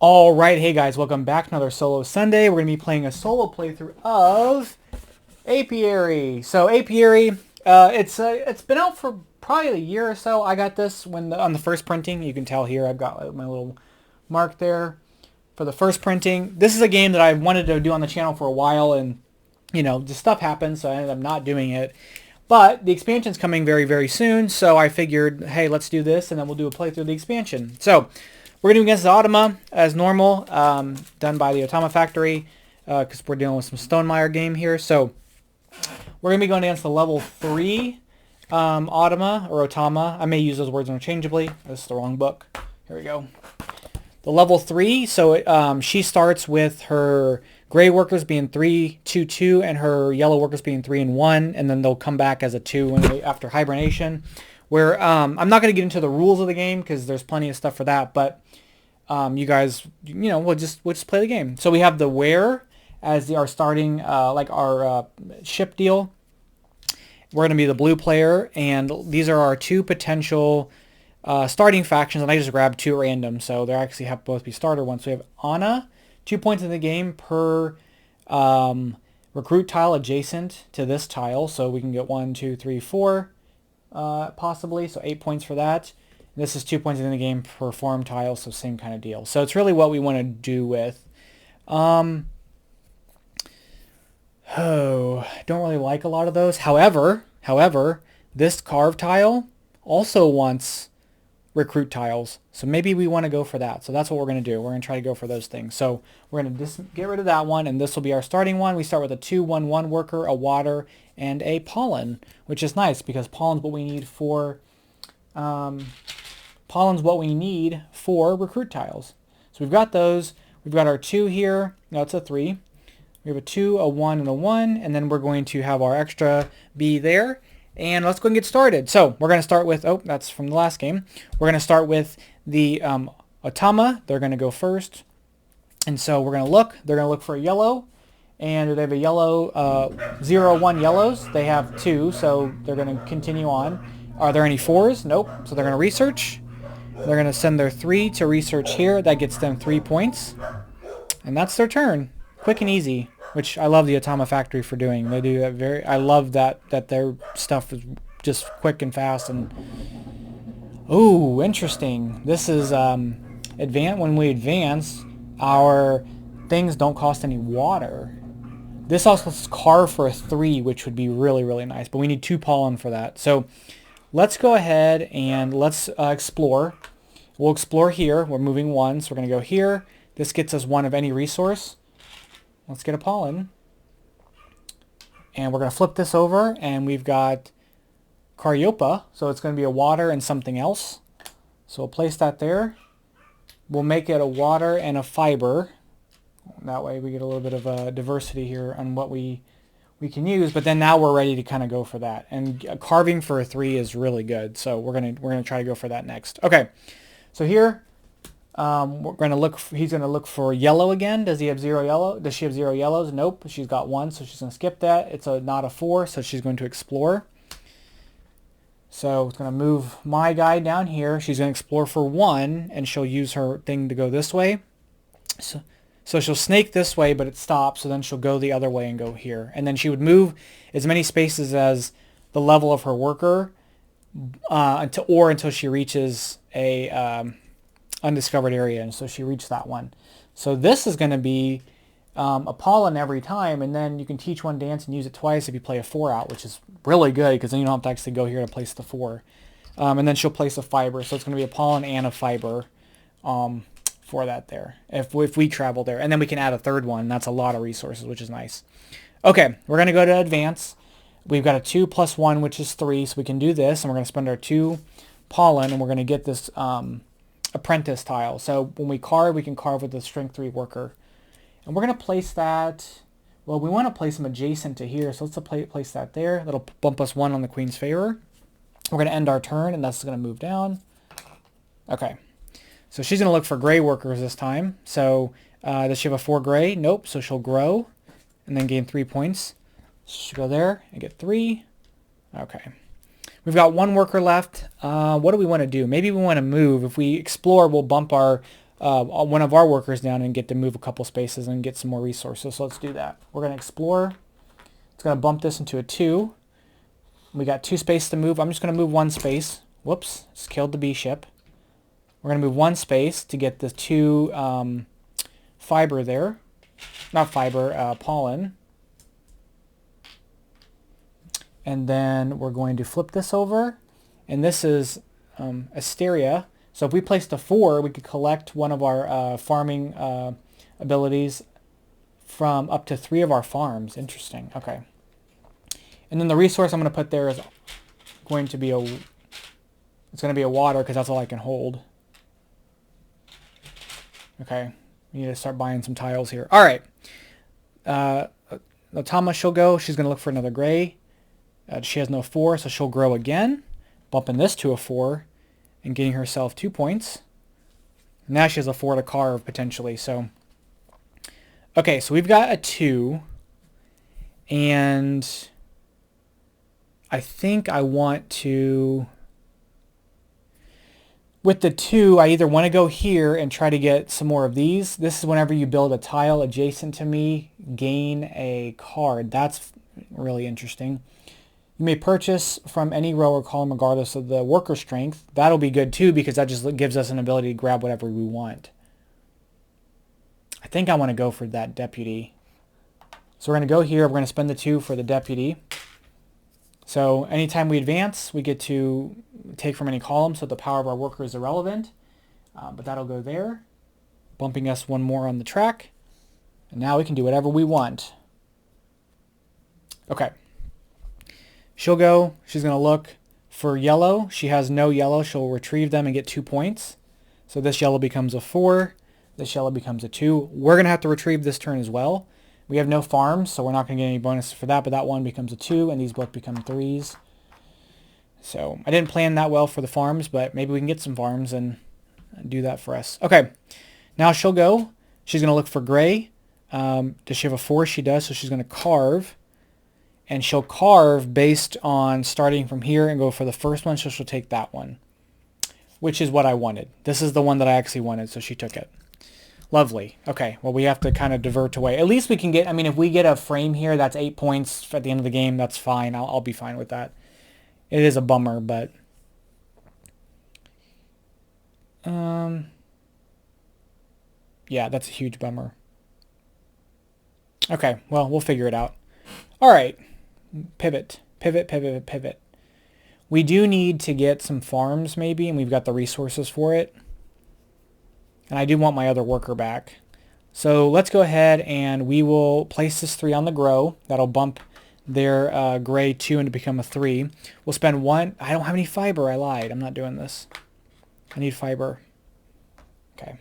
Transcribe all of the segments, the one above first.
All right, hey guys, welcome back to another Solo Sunday. We're going to be playing a solo playthrough of Apiary. So Apiary, it's been out for probably a year or so. I got this on the first printing. You can tell here I've got my little mark there for the first printing. This is a game that I wanted to do on the channel for a while, and just stuff happened, so I ended up not doing it. But the expansion's coming very, very soon, so I figured, hey, let's do this, and then we'll do a playthrough of the expansion. So we're going to be against the Automa as normal, done by the Automa Factory, because we're dealing with some Stonemeyer game here. So we're going to be going against the level 3 Automa, or Otama. I may use those words interchangeably. This is the wrong book. Here we go. The level 3, so she starts with her gray workers being 3, 2, 2, and her yellow workers being 3 and 1, and then they'll come back as a 2 after hibernation. Where I'm not going to get into the rules of the game because there's plenty of stuff for that, but you guys, we'll just play the game. So we have the where as our starting, our ship deal. We're going to be the blue player, and these are our two potential starting factions, and I just grabbed two at random, so they actually have to both be starter ones. So we have Anna, 2 points in the game per recruit tile adjacent to this tile, so we can get 1, 2, 3, 4, possibly, so 8 points for that. And this is 2 points in the game per farm tile, so same kind of deal. So it's really what we want to do with. Don't really like a lot of those. However, this carve tile also wants recruit tiles. So maybe we want to go for that. So that's what we're going to do. We're going to try to go for those things. So we're going to get rid of that one, and this will be our starting one. We start with a 2-1-1 worker, a water, and a pollen, which is nice because pollen's what we need for recruit tiles. So we've got those. We've got our 2 here. No, it's a 3. We have a 2, a 1, and a 1, and then we're going to have our extra B there. And let's go and get started. So we're going to start with, that's from the last game. We're going to start with the Otama. They're going to go first. And so we're going to look. They're going to look for a yellow. And they have a yellow, 0, 1 yellows. They have 2, so they're going to continue on. Are there any 4s? Nope. So they're going to research. They're going to send their 3 to research here. That gets them 3 points. And that's their turn. Quick and easy, which I love the Automa Factory for doing. They do that I love that their stuff is just quick and fast. And oh, interesting. This is when we advance, our things don't cost any water. This also lets us carve for a 3, which would be really, really nice. But we need 2 pollen for that. So let's go ahead and let's explore. We'll explore here. We're moving 1, so we're going to go here. This gets us 1 of any resource. Let's get a pollen. And we're going to flip this over, and we've got Caryopa, so it's going to be a water and something else. So we'll place that there. We'll make it a water and a fiber. That way we get a little bit of a diversity here on what we can use, but then now we're ready to kind of go for that. And carving for a 3 is really good, so we're gonna try to go for that next. Okay, so here we're going to look. He's going to look for yellow again. Does he have 0 yellow? Does she have 0 yellows? Nope. She's got 1, so she's going to skip that. It's not a 4, so she's going to explore. So it's going to move my guy down here. She's going to explore for 1, and she'll use her thing to go this way. So she'll snake this way, but it stops. So then she'll go the other way and go here, and then she would move as many spaces as the level of her worker, until she reaches a undiscovered area, and so she reached that one. So this is going to be a pollen every time, and then you can teach one dance and use it twice if you play a 4 out, which is really good because then you don't have to actually go here to place the 4. And then she'll place a fiber, so it's going to be a pollen and a fiber for that there if we travel there, and then we can add a 3rd one. That's a lot of resources, which is nice. Okay, we're going to go to advance. We've got a 2 plus 1, which is 3, so we can do this, and we're going to spend our 2 pollen, and we're going to get this apprentice tile. So when we can carve with the strength 3 worker. And we're going to place that, well, we want to place them adjacent to here, so let's place that there. That'll bump us 1 on the queen's favor. We're going to end our turn, and that's going to move down. Okay, so she's going to look for gray workers this time. So does she have a 4 gray? Nope, so she'll grow and then gain 3 points. She'll go there and get 3. Okay. We've got 1 worker left. What do we want to do? Maybe we want to move. If we explore, we'll bump our one of our workers down and get to move a couple spaces and get some more resources. So let's do that. We're going to explore. It's going to bump this into a 2. We got 2 spaces to move. I'm just going to move 1 space. Whoops, just killed the bee ship. We're going to move 1 space to get the 2 fiber there. Not fiber, pollen. And then we're going to flip this over. And this is Asteria. So if we placed a 4, we could collect one of our farming abilities from up to 3 of our farms. Interesting. Okay. And then the resource I'm going to put there is going to be a water, because that's all I can hold. Okay. We need to start buying some tiles here. All right. Otama, she'll go. She's going to look for another gray. She has no 4, so she'll grow again, bumping this to a 4 and getting herself 2 points. Now she has a 4 to carve potentially. So, okay, so we've got a 2, and I think I want to, with the 2, I either want to go here and try to get some more of these. This is whenever you build a tile adjacent to me, gain a card. That's really interesting. You may purchase from any row or column regardless of the worker strength. That'll be good too, because that just gives us an ability to grab whatever we want. I think I want to go for that deputy. So we're going to go here. We're going to spend the 2 for the deputy. So anytime we advance, we get to take from any column, so the power of our worker is irrelevant. But that'll go there, bumping us 1 more on the track. And now we can do whatever we want. Okay. She'll go. She's going to look for yellow. She has no yellow. She'll retrieve them and get 2 points. So this yellow becomes a 4. This yellow becomes a 2. We're going to have to retrieve this turn as well. We have no farms, so we're not going to get any bonus for that, but that one becomes a 2, and these both become 3s. So I didn't plan that well for the farms, but maybe we can get some farms and do that for us. Okay, now she'll go. She's going to look for gray. Does she have a 4? She does, so she's going to carve. And she'll carve based on starting from here and go for the first one, so she'll take that one, which is what I wanted. This is the one that I actually wanted, so she took it. Lovely. Okay, well, we have to kind of divert away. At least we can get, I mean, if we get a frame here, that's 8 points at the end of the game. That's fine. I'll be fine with that. It is a bummer, but... yeah, that's a huge bummer. Okay, well, we'll figure it out. All right. Pivot. We do need to get some farms maybe, and we've got the resources for it. And I do want my other worker back. So let's go ahead and we will place this 3 on the grow. That'll bump their gray 2 and to become a 3. We'll spend 1. I don't have any fiber. I lied. I'm not doing this. I need fiber. Okay.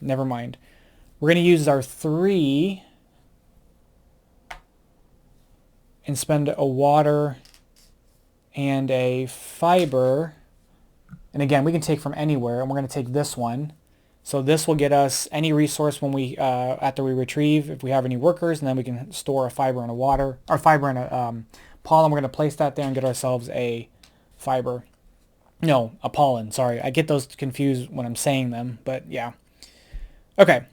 Never mind. We're going to use our 3 and spend a water and a fiber. And again, we can take from anywhere, and we're going to take this one. So this will get us any resource when we after we retrieve, if we have any workers, and then we can store a fiber and a water, or fiber and a pollen. We're going to place that there and get ourselves a fiber. No, a pollen, sorry. I get those confused when I'm saying them, but yeah. Okay,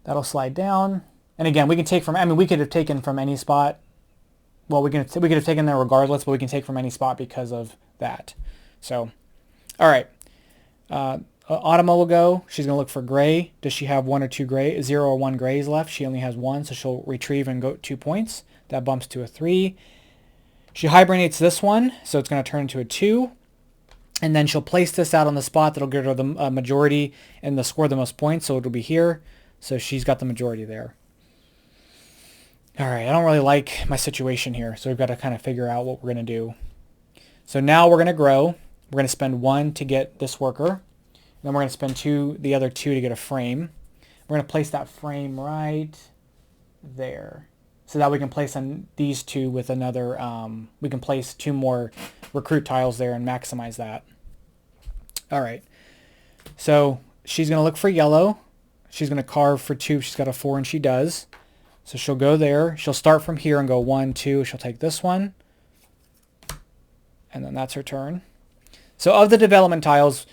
that'll slide down. And again, we can take from, I mean, we could have taken from any spot. Well, we could have taken there regardless, but we can take from any spot because of that. So, all right. Autumn will go. She's going to look for gray. Does she have 1 or 2 gray? 0 or 1 grays left. She only has 1, so she'll retrieve and go 2 points. That bumps to a 3. She hibernates this one, so it's going to turn into a 2. And then she'll place this out on the spot that'll give her the majority and the score the most points, so it'll be here. So she's got the majority there. All right, I don't really like my situation here, so we've got to kind of figure out what we're going to do. So now we're going to grow. We're going to spend 1 to get this worker. Then we're going to spend the other 2 to get a frame. We're going to place that frame right there, so that we can place on these 2 with another, we can place 2 more recruit tiles there and maximize that. All right, so she's going to look for yellow. She's going to carve for 2. She's got a 4, and she does. So she'll go there. She'll start from here and go 1, 2. She'll take this one. And then that's her turn. So of the development tiles,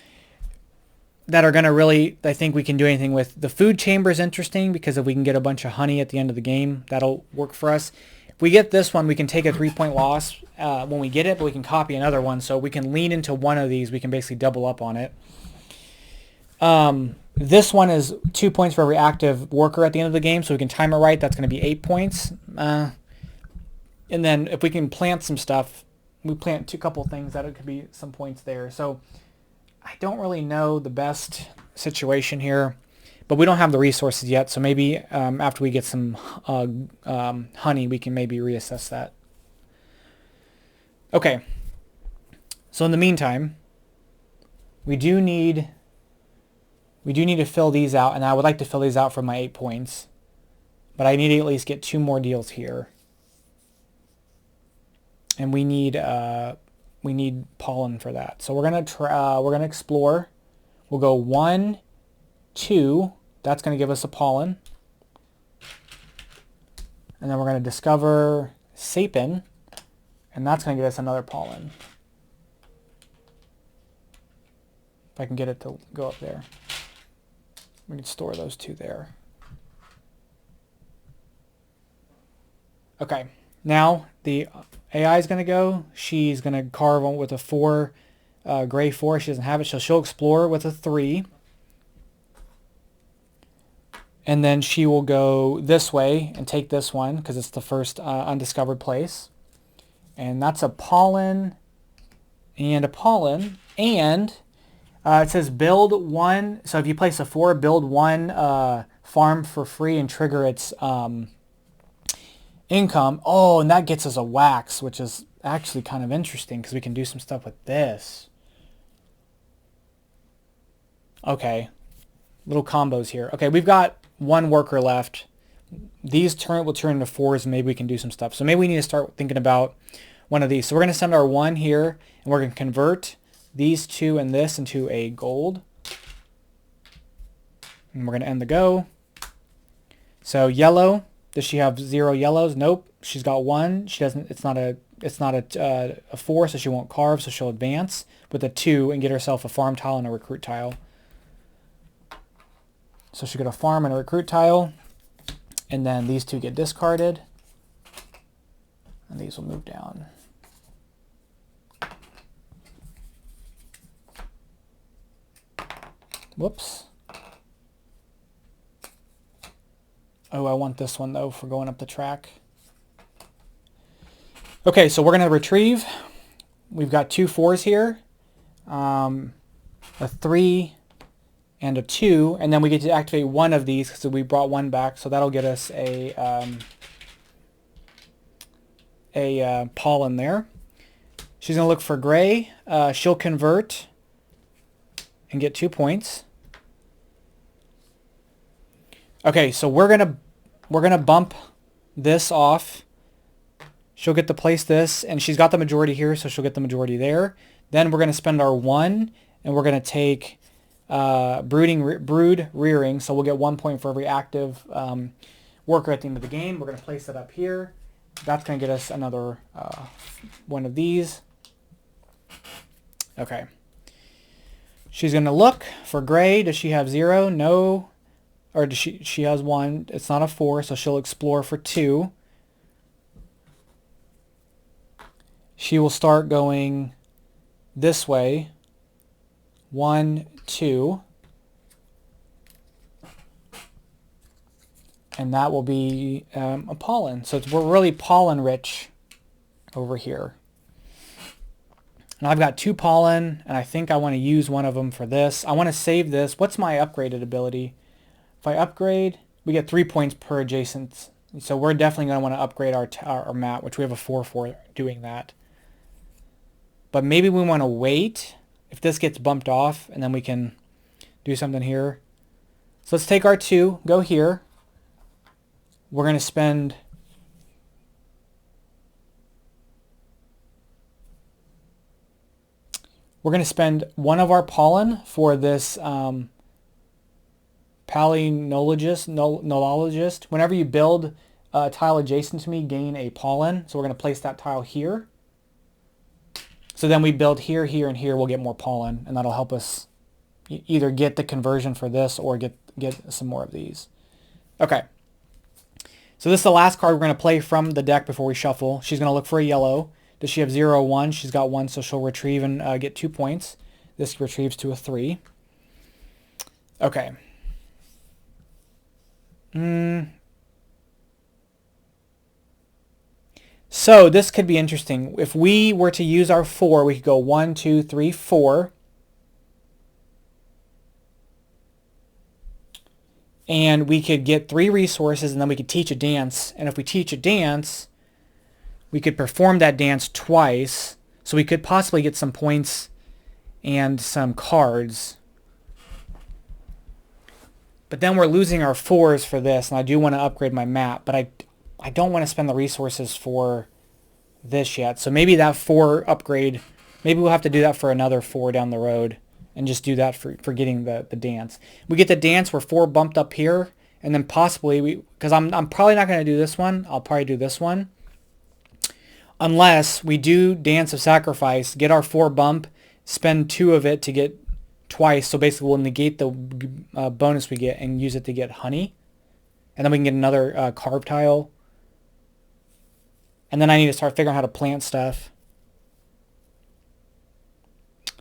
that are going to really, I think we can do anything with. The food chamber is interesting because if we can get a bunch of honey at the end of the game, that'll work for us. If we get this one, we can take a 3-point loss when we get it, but we can copy another one. So we can lean into one of these. We can basically double up on it. This one is 2 points for every active worker at the end of the game, so we can time it right. That's going to be 8 points. And then if we can plant some stuff, we plant a couple things, that it could be some points there. So I don't really know the best situation here, but we don't have the resources yet. So maybe after we get some honey, we can maybe reassess that. Okay. So in the meantime, we do need to fill these out, and I would like to fill these out for my 8 points. But I need to at least get 2 more deals here. And we need pollen for that. So we're gonna explore. We'll go 1, 2. That's gonna give us a pollen. And then we're gonna discover sapin, and that's gonna give us another pollen. If I can get it to go up there. We can store those 2 there. Okay, now the AI is going to go. She's going to carve on with a 4, gray 4. She doesn't have it, so she'll explore with a 3. And then she will go this way and take this one because it's the first undiscovered place. And that's a pollen and a pollen. And it says build 1. So if you place a 4, build 1 farm for free and trigger its income. Oh, and that gets us a wax, which is actually kind of interesting because we can do some stuff with this. Okay. Little combos here. Okay, we've got 1 worker left. These will turn into 4s, and maybe we can do some stuff. So maybe we need to start thinking about one of these. So we're going to send our 1 here, and we're going to convert these 2 and this into a gold. And we're going to end the go. So yellow. Does she have 0 yellows? Nope. She's got 1. She doesn't. It's not a 4, so she won't carve. So she'll advance with a 2 and get herself a farm tile and a recruit tile. So she'll get a farm and a recruit tile, and then these 2 get discarded, and these will move down. Whoops. Oh, I want this one, though, for going up the track. Okay, so we're going to retrieve. We've got 2 4s here, a 3 and a 2, and then we get to activate one of these because we brought 1 back, so that'll get us a pollen there. She's going to look for gray. She'll convert and get 2 points. Okay, so we're gonna bump this off. She'll get to place this, and she's got the majority here, so she'll get the majority there. Then we're gonna spend our 1, and we're gonna take brood rearing, so we'll get 1 point for every active worker at the end of the game. We're gonna place it up here. That's gonna get us another one of these. Okay. She's gonna look for gray. Does she have 0? No. Or does she has 1. It's not a 4, so she'll explore for 2. She will start going this way. 1, 2. And that will be a pollen. So we're really pollen rich over here. And I've got 2 pollen, and I think I want to use one of them for this. I want to save this. What's my upgraded ability? If I upgrade, we get 3 points per adjacent. So we're definitely going to want to upgrade our mat, which we have a 4 for doing that. But maybe we want to wait if this gets bumped off, and then we can do something here. So let's take our 2, go here. We're going to spend one of our pollen for this Palynologist. Whenever you build a tile adjacent to me, gain a pollen. So we're going to place that tile here. So then we build here, here, and here. We'll get more pollen, and that'll help us, either get the conversion for this or get some more of these. Okay. So this is the last card we're going to play from the deck before we shuffle. She's going to look for a yellow. Does she have 0 or 1? She's got 1, so she'll retrieve and get 2 points. This retrieves to a 3. Okay. So this could be interesting. If we were to use our 4, we could go 1, 2, 3, 4. And we could get 3 resources, and then we could teach a dance. And if we teach a dance, we could perform that dance twice. So we could possibly get some points and some cards. But then we're losing our 4s for this, and I do want to upgrade my map, but I don't want to spend the resources for this yet. So maybe that 4 upgrade, maybe we'll have to do that for another 4 down the road and just do that for getting the dance. We get the dance, we're 4 bumped up here, and then possibly, because I'm probably not going to do this one, I'll probably do this one. Unless we do Dance of Sacrifice, get our 4 bump, spend 2 of it to get twice, so basically we'll negate the bonus we get and use it to get honey. And then we can get another carve tile. And then I need to start figuring out how to plant stuff.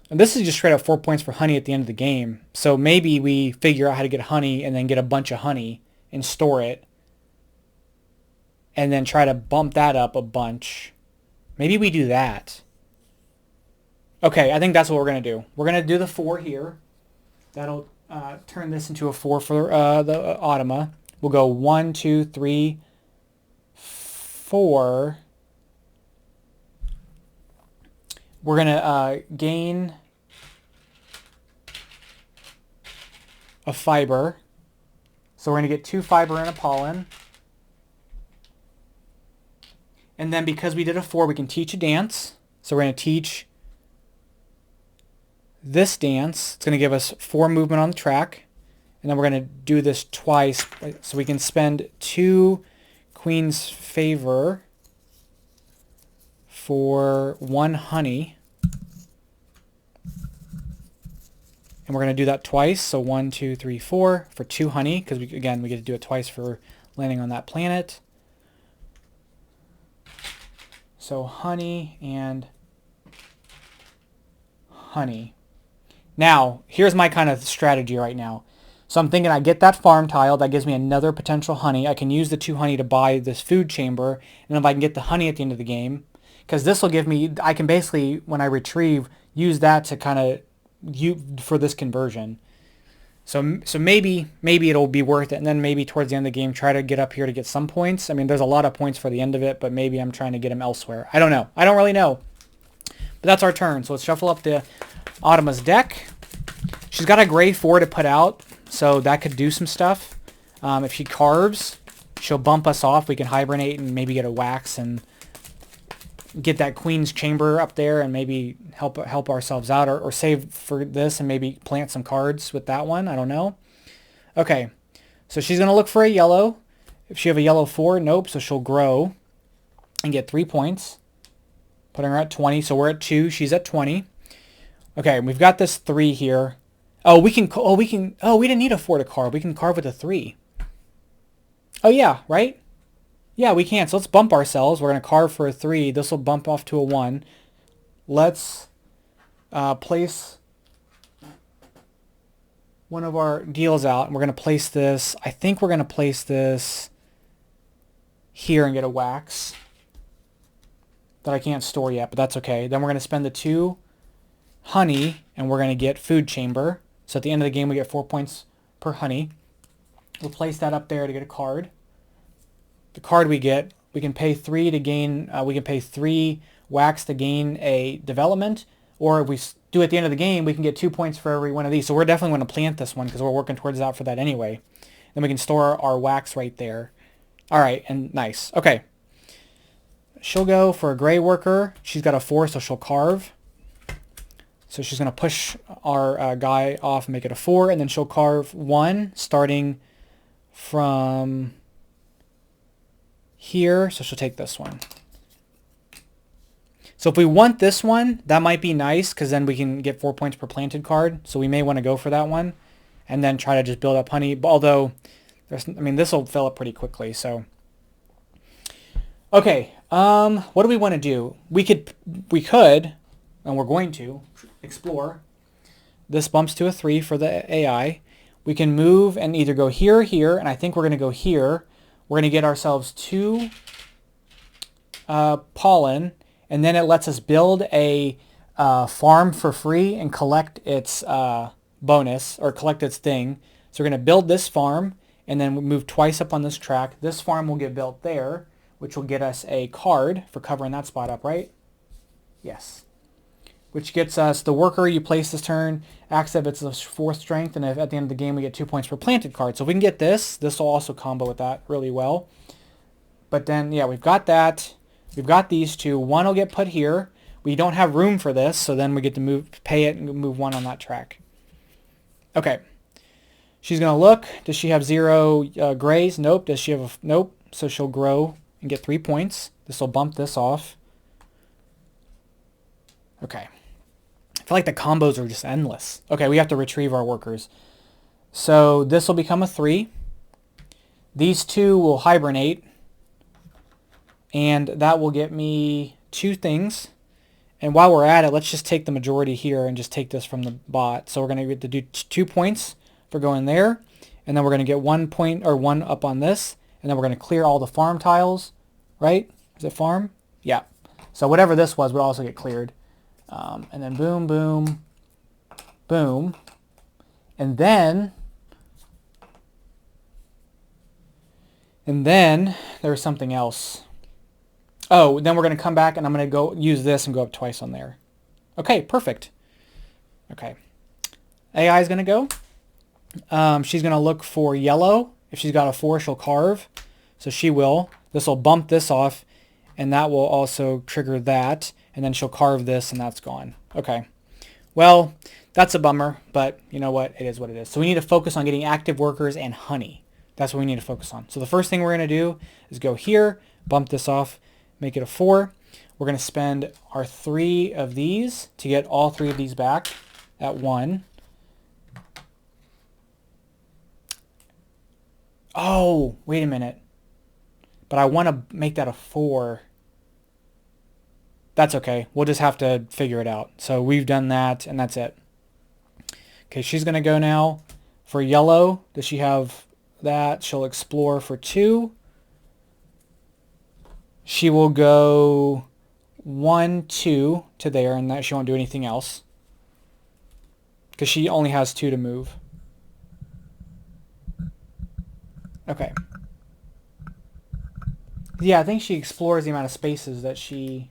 And this is just straight up 4 points for honey at the end of the game. So maybe we figure out how to get honey and then get a bunch of honey and store it. And then try to bump that up a bunch. Maybe we do that. Okay, I think that's what we're going to do. We're going to do the 4 here. That'll turn this into a 4 for the Automa. We'll go 1, 2, 3, 4. We're going to gain a fiber. So we're going to get 2 fiber and a pollen. And then because we did a 4, we can teach a dance. So we're going to teach this dance. It's going to give us 4 movement on the track. And then we're going to do this twice. So we can spend 2 Queen's Favor for 1 honey. And we're going to do that twice. So 1, 2, 3, 4 for 2 honey. Because again, we get to do it twice for landing on that planet. So honey and honey. Now, here's my kind of strategy right now. So I'm thinking I get that farm tile. That gives me another potential honey. I can use the 2 honey to buy this food chamber. And if I can get the honey at the end of the game, because this will give me, I can basically, when I retrieve, use that to kind of, for this conversion. So maybe it'll be worth it. And then maybe towards the end of the game, try to get up here to get some points. I mean, there's a lot of points for the end of it, but maybe I'm trying to get them elsewhere. I don't know. I don't really know. But that's our turn. So let's shuffle up the Automa's deck. She's got a gray 4 to put out, so that could do some stuff. If she carves, she'll bump us off. We can hibernate and maybe get a wax and get that Queen's Chamber up there and maybe help ourselves out, or save for this and maybe plant some cards with that one. I don't know. Okay, so she's going to look for a yellow. If she have a yellow 4, nope, so she'll grow and get 3 points. Putting her at 20, so we're at 2. She's at 20. Okay, we've got this 3 here. Oh, we didn't need a 4 to carve. We can carve with a 3. Oh, yeah, right? Yeah, we can. So let's bump ourselves. We're going to carve for a 3. This will bump off to a 1. Let's place one of our deals out. And we're going to place this. I think we're going to place this here and get a wax that I can't store yet, but that's okay. Then we're going to spend the 2 honey, and we're going to get food chamber. So at the end of the game, we get 4 points per honey. We'll place that up there to get a card. The card we get, we can pay 3 to gain, we can pay 3 wax to gain a development, or if we do at the end of the game, we can get 2 points for every one of these. So we're definitely going to plant this one because we're working towards that for that anyway. Then we can store our wax right there. All right, and nice. Okay. She'll go for a gray worker. She's got a 4, so she'll carve. So she's going to push our guy off and make it a 4, and then she'll carve 1 starting from here. So she'll take this one. So if we want this one, that might be nice because then we can get 4 points per planted card. So we may want to go for that one and then try to just build up honey. Although, this will fill up pretty quickly. So, okay, what do we want to do? We could, and we're going to explore. This bumps to a 3 for the AI. We can move and either go here or here, and I think we're going to go here. We're going to get ourselves 2 pollen, and then it lets us build a farm for free and collect its bonus, or collect its thing. So we're going to build this farm, and then we move twice up on this track. This farm will get built there, which will get us a card for covering that spot up, right? Yes. Which gets us the worker you place this turn, acts if it's a 4th strength, and if at the end of the game we get 2 points per planted card. So if we can get this will also combo with that really well. But then, yeah, we've got that. We've got these 2. One will get put here. We don't have room for this, so then we get to pay it and move 1 on that track. Okay. She's going to look. Does she have 0 grays? Nope. Does she have nope. So she'll grow and get 3 points. This will bump this off. Okay. I feel like the combos are just endless. Okay, we have to retrieve our workers. So this will become a 3. These 2 will hibernate. And that will get me 2 things. And while we're at it, let's just take the majority here and just take this from the bot. So we're going to get to do 2 points for going there. And then we're going to get 1 point or 1 up on this. And then we're going to clear all the farm tiles. Right? Is it farm? Yeah. So whatever this was would also get cleared. And then boom, boom, boom. And then there was something else. Oh, then we're going to come back and I'm going to go use this and go up twice on there. Okay, perfect. Okay. AI is going to go. She's going to look for yellow. If she's got a 4, she'll carve. So she will. This will bump this off, and that will also trigger that. And then she'll carve this, and that's gone. Okay. Well, that's a bummer, but you know what? It is what it is. So we need to focus on getting active workers and honey. That's what we need to focus on. So the first thing we're going to do is go here, bump this off, make it a 4. We're going to spend our 3 of these to get all 3 of these back at 1. Oh, wait a minute. But I want to make that a 4. That's okay. We'll just have to figure it out. So we've done that, and that's it. Okay, she's going to go now for yellow. Does she have that? She'll explore for 2. She will go 1, 2 to there, and that she won't do anything else. Because she only has 2 to move. Okay. Yeah, I think she explores the amount of spaces that she...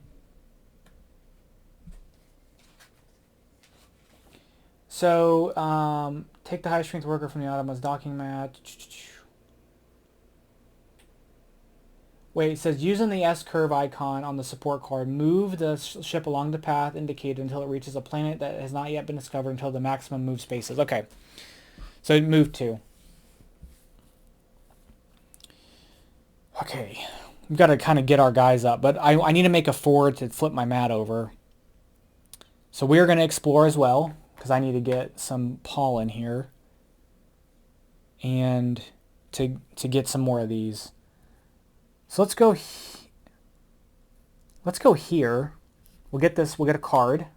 So, take the high strength worker from the Automa's docking mat. Wait, it says using the S-curve icon on the support card, move the ship along the path indicated until it reaches a planet that has not yet been discovered until the maximum move spaces. Okay. So it moved 2. Okay. We've got to kind of get our guys up, but I need to make a 4 to flip my mat over. So we're going to explore as well, because I need to get some pollen here and to get some more of these. So let's go here. We'll get a card.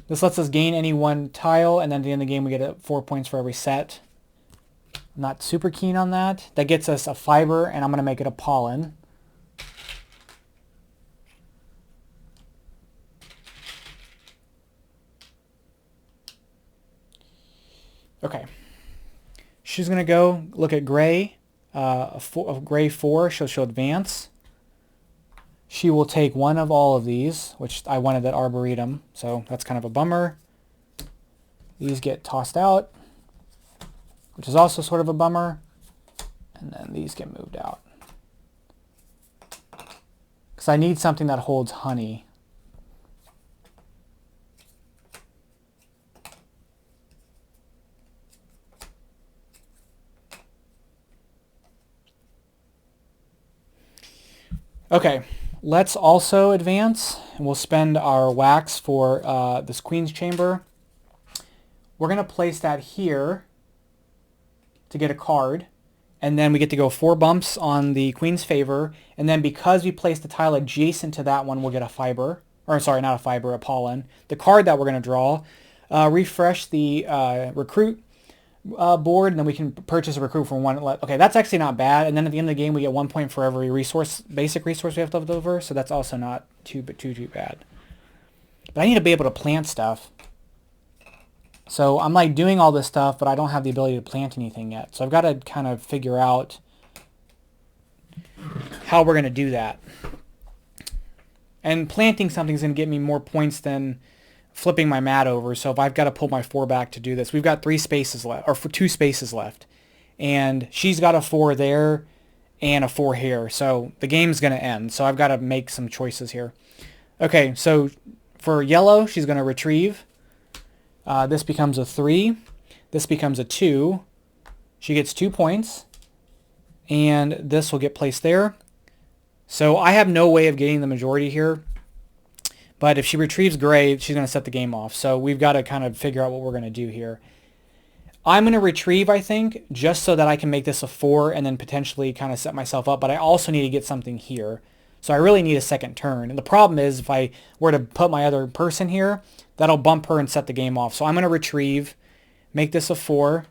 This lets us gain any 1 tile, and then at the end of the game we get 4 points for every set. I'm not super keen on that. That gets us a fiber, and I'm going to make it a pollen. Okay. She's going to go look at gray. A gray 4, she'll advance. She will take 1 of all of these, which I wanted that Arboretum, so that's kind of a bummer. These get tossed out, which is also sort of a bummer. And then these get moved out. Because I need something that holds honey. Okay, Let's also advance, and we'll spend our wax for this queen's chamber. We're going to place that here to get a card, and then we get to go 4 bumps on the queen's favor, and then because we place the tile adjacent to that one, we'll get a fiber, or sorry, not a fiber, a pollen. The card that we're going to draw, refresh the recruit board, and then we can purchase a recruit for 1. Okay, that's actually not bad, and then at the end of the game we get 1 point for every resource, basic resource we have left over, so that's also not too bad. But I need to be able to plant stuff. So I'm like doing all this stuff, but I don't have the ability to plant anything yet. So I've got to kind of figure out how we're going to do that. And planting something is going to get me more points than flipping my mat over. So if I've got to pull my 4 back to do this, we've got 3 spaces left, or 2 spaces left. And she's got a 4 there and a 4 here. So the game's going to end. So I've got to make some choices here. Okay, so for yellow, she's going to retrieve. This becomes a 3. This becomes a 2. She gets 2 points. And this will get placed there. So I have no way of getting the majority here. But if she retrieves gray, she's going to set the game off. So we've got to kind of figure out what we're going to do here. I'm going to retrieve, I think, just so that I can make this a 4 and then potentially kind of set myself up. But I also need to get something here. So I really need a second turn. And the problem is if I were to put my other person here, that'll bump her and set the game off. So I'm going to retrieve, make this a 4,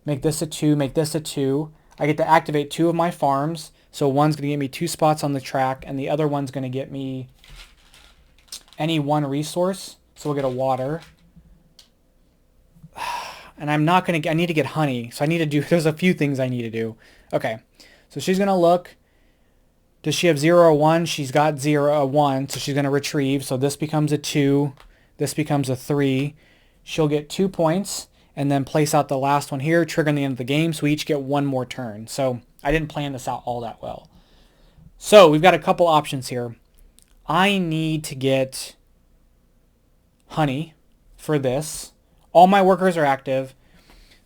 make this a 2, make this a 2. I get to activate 2 of my farms. So one's going to get me 2 spots on the track, and the other one's going to get me any 1 resource. So we'll get a water. And I'm not going to, I need to get honey. So I need to do, there's a few things I need to do. Okay. So she's going to look. Does she have 0 or 1? She's got 0 or 1. So she's going to retrieve. So this becomes a 2. This becomes a 3. She'll get 2 points and then place out the last one here, triggering the end of the game. So we each get 1 more turn. So I didn't plan this out all that well. So we've got a couple options here. I need to get honey for this. All my workers are active.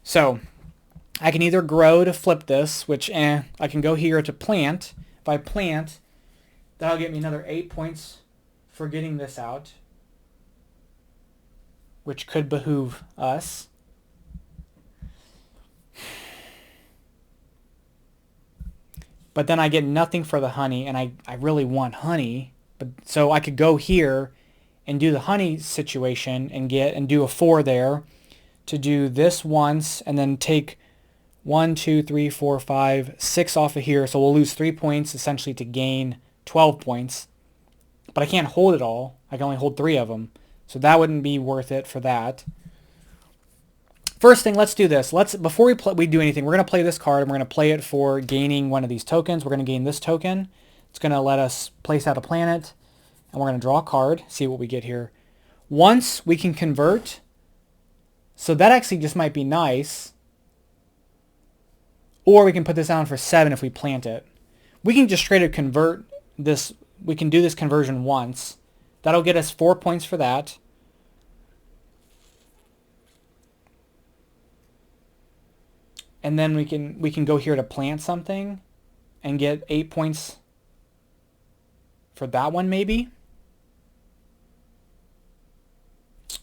So I can either grow to flip this, which I can go here to plant. If I plant, that'll get me another 8 points for getting this out, which could behoove us. But then I get nothing for the honey, and I really want honey. But so I could go here and do the honey situation and do a 4 there to do this once, and then take 1, 2, 3, 4, 5, 6 off of here. So we'll lose 3 points essentially to gain 12 points. But I can't hold it all. I can only hold 3 of them. So that wouldn't be worth it for that. First thing, let's do this. Before we do anything, we're going to play this card, and we're going to play it for gaining one of these tokens. We're going to gain this token. It's going to let us place out a planet, and we're going to draw a card, see what we get here. Once we can convert, so that actually just might be nice. Or we can put this down for 7 if we plant it. We can just straight up convert this. We can do this conversion once. That'll get us 4 points for that. And then we can go here to plant something and get 8 points for that one maybe.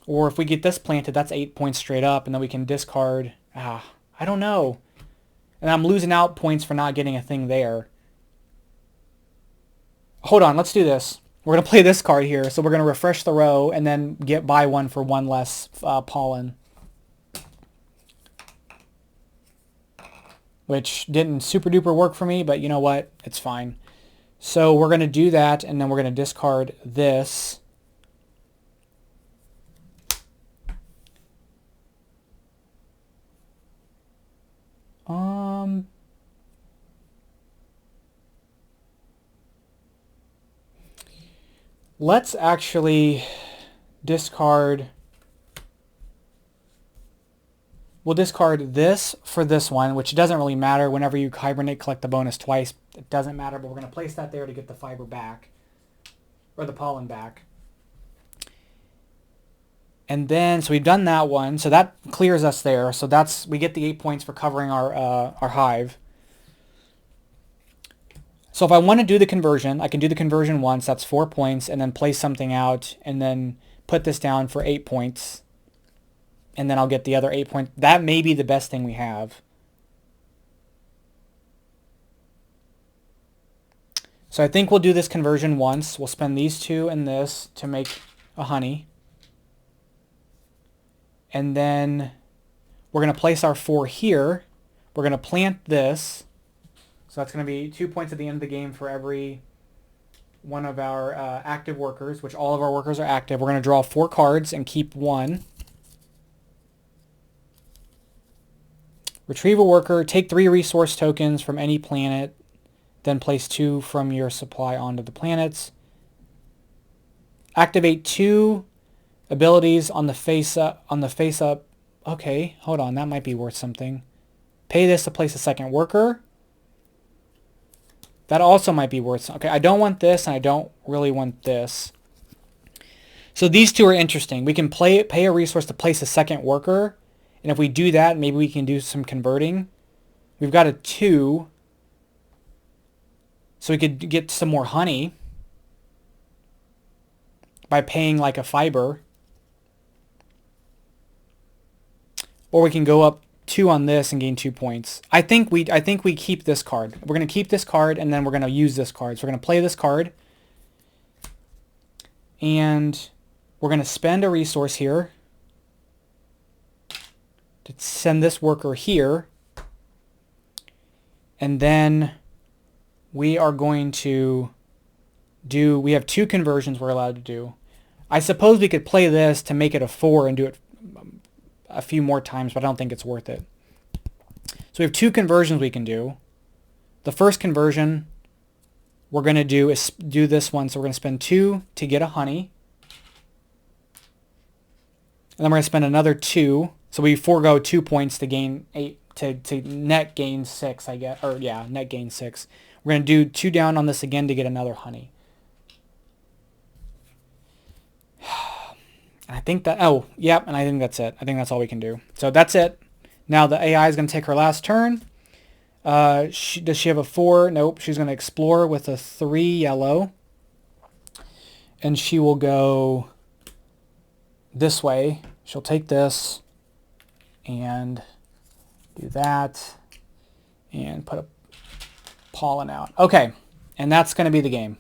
Or if we get this planted, that's 8 points straight up, and then we can discard. I don't know. And I'm losing out points for not getting a thing there. Hold on, let's do this. We're going to play this card here. So we're going to refresh the row and then buy 1 for 1 less pollen. Which didn't super duper work for me, but you know what? It's fine. So we're going to do that, and then we're going to discard this. Let's actually discard. We'll discard this for this one, which doesn't really matter. Whenever you hibernate, collect the bonus twice. It doesn't matter, but we're going to place that there to get the fiber back, or the pollen back. And then, so we've done that one, so that clears us there. So we get the 8 points for covering our hive. So if I want to do the conversion, I can do the conversion once. That's 4 points, and then place something out, and then put this down for 8 points. And then I'll get the other 8 points. That may be the best thing we have. So I think we'll do this conversion once. We'll spend these 2 and this to make a honey. And then we're going to place our 4 here. We're going to plant this. So that's going to be 2 points at the end of the game for every one of our active workers, which all of our workers are active. We're going to draw 4 cards and keep 1. Retrieve a worker. Take 3 resource tokens from any planet. Then place 2 from your supply onto the planets. Activate 2 abilities on the face up. Okay, hold on. That might be worth something. Pay this to place a second worker. That also might be worth something. Okay, I don't want this, and I don't really want this. So these 2 are interesting. We can pay a resource to place a second worker. And if we do that, maybe we can do some converting. We've got a 2. So we could get some more honey by paying like a fiber. Or we can go up 2 on this and gain 2 points. I think we keep this card. We're going to keep this card, and then we're going to use this card. So we're going to play this card. And we're going to spend a resource here to send this worker here. And then we are going to do, we have 2 conversions we're allowed to do. I suppose we could play this to make it a 4 and do it a few more times, but I don't think it's worth it. So we have 2 conversions we can do. The first conversion we're going to do is do this one. So we're going to spend 2 to get a honey. And then we're going to spend another 2. So we forego 2 points to gain 8, to net gain 6, I guess. Or yeah, net gain 6. We're going to do 2 down on this again to get another honey. And I think that, oh, yep, and I think that's it. I think that's all we can do. So that's it. Now the AI is going to take her last turn. Does she have a 4? Nope. She's going to explore with a 3 yellow. And she will go this way. She'll take this and do that and put a pollen out. Okay, and that's going to be the game.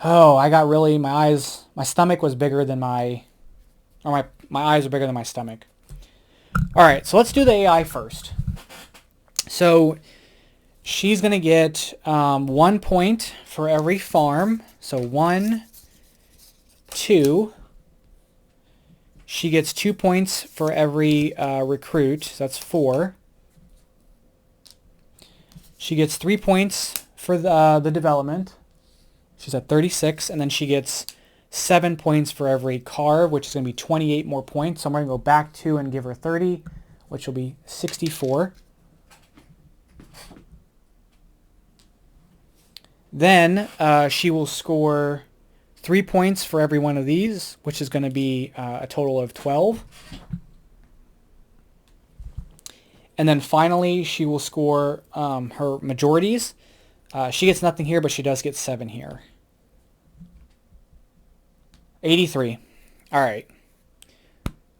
Oh, I got really, my stomach was bigger than my eyes are bigger than my stomach. All right, so let's do the AI first. So she's going to get 1 point for every farm. So 1, 2. She gets 2 points for every recruit. So that's 4. She gets 3 points for the development. She's at 36. And then she gets 7 points for every carve, which is going to be 28 more points. So I'm going to go back 2 and give her 30, which will be 64. Then she will score 3 points for every one of these, which is going to be a total of 12. And then finally, she will score her majorities. She gets nothing here, but she does get 7 here. 83. All right.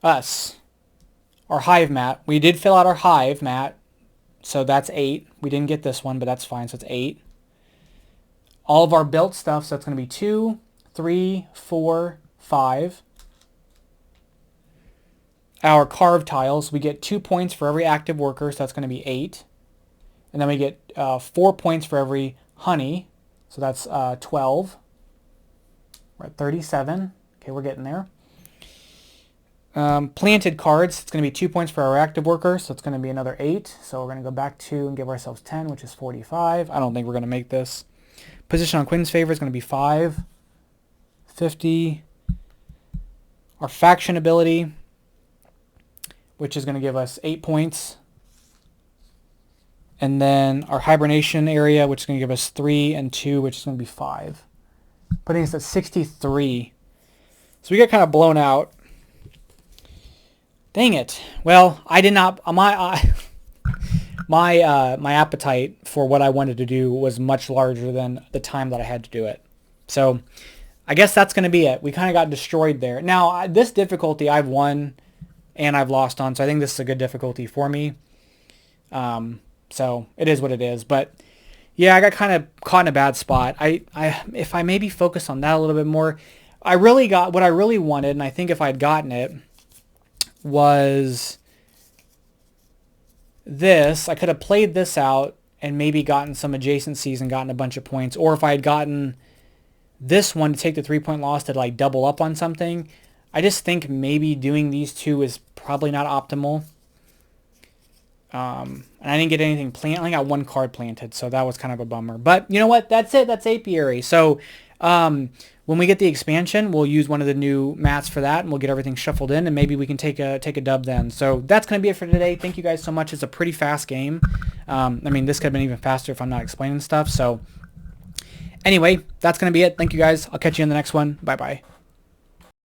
Us. Our hive mat. We did fill out our hive mat, so that's 8. We didn't get this one, but that's fine, so it's 8. All of our built stuff, so it's going to be 2, 3, 4, 5. Our carved tiles, we get 2 points for every active worker, so that's going to be 8. And then we get 4 points for every honey, so that's 12. We're at 37. Okay, we're getting there. Planted cards, it's going to be 2 points for our active worker, so it's going to be another 8. So we're going to go back 2 and give ourselves 10, which is 45. I don't think we're going to make this. Position on Quinn's favor is going to be 5. 50. Our faction ability, which is going to give us 8 points. And then our hibernation area, which is going to give us 3 and 2, which is going to be 5. Putting us at 63. So we got kind of blown out. Dang it. Well, I did not, my my appetite for what I wanted to do was much larger than the time that I had to do it. So I guess that's going to be it. We kind of got destroyed there. Now, this difficulty I've won and I've lost on, so I think this is a good difficulty for me. So it is what it is. But yeah, I got kind of caught in a bad spot. If I maybe focus on that a little bit more, I really got what I really wanted, and I think if I had gotten it, was this. I could have played this out and maybe gotten some adjacencies and gotten a bunch of points. Or if I had gotten this one to take the 3-point loss to like double up on something, I just think maybe doing these two is probably not optimal. And I didn't get anything planted. I only got one card planted, so that was kind of a bummer. But you know what? That's it. That's Apiary. So when we get the expansion, we'll use one of the new mats for that, and we'll get everything shuffled in, and maybe we can take a dub then. So that's going to be it for today. Thank you guys so much. It's a pretty fast game. I mean, this could have been even faster if I'm not explaining stuff. So anyway, that's going to be it. Thank you guys. I'll catch you in the next one. Bye-bye.